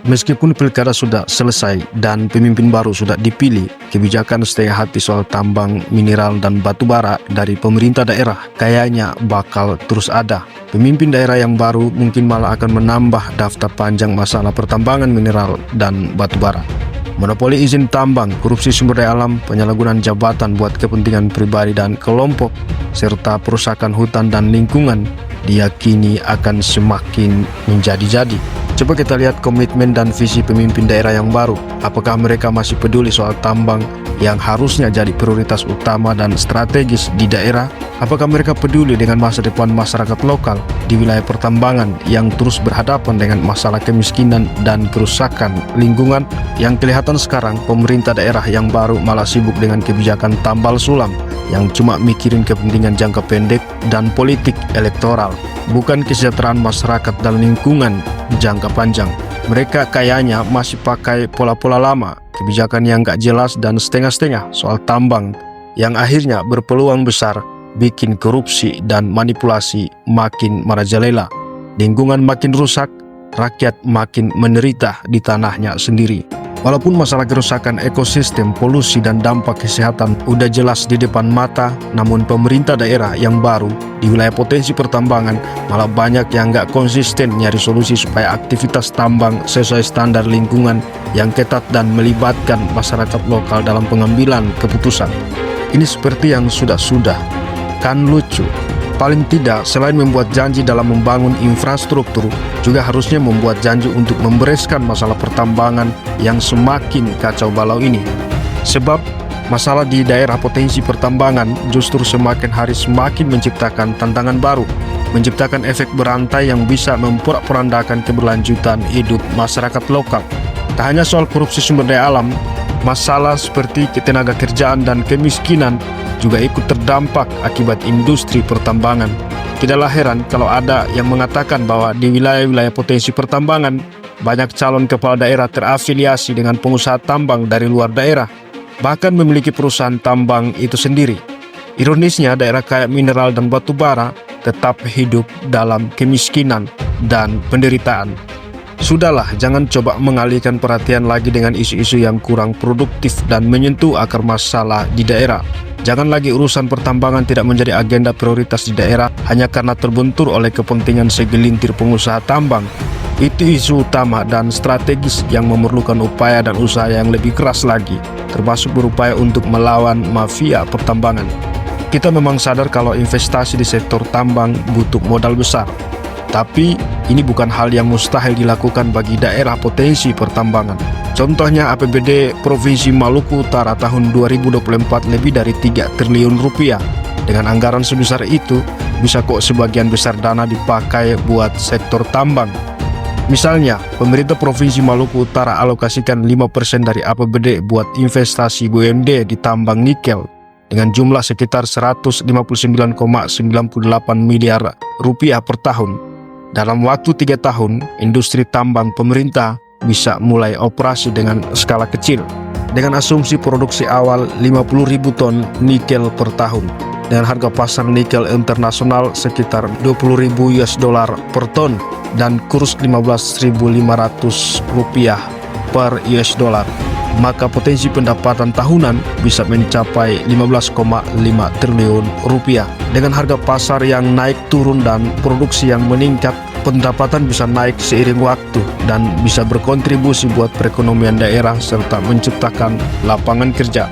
Meskipun pilkada sudah selesai dan pemimpin baru sudah dipilih, kebijakan setengah hati soal tambang, mineral, dan batu bara dari pemerintah daerah kayaknya bakal terus ada. Pemimpin daerah yang baru mungkin malah akan menambah daftar panjang masalah pertambangan mineral dan batu bara. Monopoli izin tambang, korupsi sumber daya alam, penyalahgunaan jabatan buat kepentingan pribadi dan kelompok, serta perusakan hutan dan lingkungan diyakini akan semakin menjadi-jadi. Coba kita lihat komitmen dan visi pemimpin daerah yang baru. Apakah mereka masih peduli soal tambang yang harusnya jadi prioritas utama dan strategis di daerah? Apakah mereka peduli dengan masa depan masyarakat lokal di wilayah pertambangan yang terus berhadapan dengan masalah kemiskinan dan kerusakan lingkungan? Yang kelihatan sekarang, pemerintah daerah yang baru malah sibuk dengan kebijakan tambal sulam yang cuma mikirin kepentingan jangka pendek dan politik elektoral, bukan kesejahteraan masyarakat dan lingkungan jangka panjang. Mereka kayaknya masih pakai pola-pola lama, kebijakan yang gak jelas dan setengah-setengah soal tambang, yang akhirnya berpeluang besar bikin korupsi dan manipulasi makin merajalela. Lingkungan makin rusak, rakyat makin menderita di tanahnya sendiri. Walaupun masalah kerusakan ekosistem, polusi, dan dampak kesehatan udah jelas di depan mata, namun pemerintah daerah yang baru di wilayah potensi pertambangan malah banyak yang nggak konsisten nyari solusi supaya aktivitas tambang sesuai standar lingkungan yang ketat dan melibatkan masyarakat lokal dalam pengambilan keputusan. Ini seperti yang sudah-sudah, kan lucu. Paling tidak, selain membuat janji dalam membangun infrastruktur, juga harusnya membuat janji untuk membereskan masalah pertambangan yang semakin kacau balau ini. Sebab masalah di daerah potensi pertambangan justru semakin hari semakin menciptakan tantangan baru, menciptakan efek berantai yang bisa memporak-porandakan keberlanjutan hidup masyarakat lokal. Tak hanya soal korupsi sumber daya alam, masalah seperti ketenaga kerjaan dan kemiskinan juga ikut terdampak akibat industri pertambangan. Tidaklah heran kalau ada yang mengatakan bahwa di wilayah-wilayah potensi pertambangan banyak calon kepala daerah terafiliasi dengan pengusaha tambang dari luar daerah, bahkan memiliki perusahaan tambang itu sendiri. Ironisnya, daerah kaya mineral dan batu bara tetap hidup dalam kemiskinan dan penderitaan. Sudahlah, jangan coba mengalihkan perhatian lagi dengan isu-isu yang kurang produktif dan menyentuh akar masalah di daerah. Jangan lagi urusan pertambangan tidak menjadi agenda prioritas di daerah hanya karena terbentur oleh kepentingan segelintir pengusaha tambang. Itu isu utama dan strategis yang memerlukan upaya dan usaha yang lebih keras lagi, termasuk berupaya untuk melawan mafia pertambangan. Kita memang sadar kalau investasi di sektor tambang butuh modal besar. Tapi ini bukan hal yang mustahil dilakukan bagi daerah potensi pertambangan. Contohnya APBD Provinsi Maluku Utara tahun 2024 lebih dari 3 triliun rupiah. Dengan anggaran sebesar itu, bisa kok sebagian besar dana dipakai buat sektor tambang. Misalnya, pemerintah Provinsi Maluku Utara alokasikan 5% dari APBD buat investasi BUMD di tambang nikel dengan jumlah sekitar 159,98 miliar rupiah per tahun. Dalam waktu 3 tahun, industri tambang pemerintah bisa mulai operasi dengan skala kecil, dengan asumsi produksi awal 50.000 ton nikel per tahun, dengan harga pasar nikel internasional sekitar $20.000 per ton dan kurs 15.500 rupiah per US dollar. Maka potensi pendapatan tahunan bisa mencapai 15,5 triliun rupiah. Dengan harga pasar yang naik turun dan produksi yang meningkat, pendapatan bisa naik seiring waktu dan bisa berkontribusi buat perekonomian daerah serta menciptakan lapangan kerja.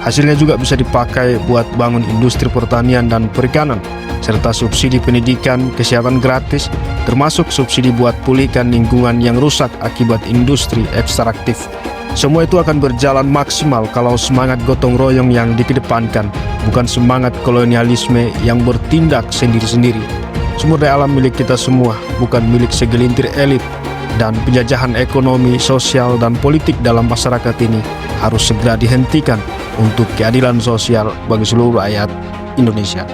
Hasilnya juga bisa dipakai buat bangun industri pertanian dan perikanan, serta subsidi pendidikan, kesehatan gratis, termasuk subsidi buat pulihkan lingkungan yang rusak akibat industri ekstraktif. Semua itu akan berjalan maksimal kalau semangat gotong royong yang dikedepankan, bukan semangat kolonialisme yang bertindak sendiri-sendiri. Sumber daya alam milik kita semua, bukan milik segelintir elit, dan penjajahan ekonomi, sosial, dan politik dalam masyarakat ini harus segera dihentikan untuk keadilan sosial bagi seluruh rakyat Indonesia.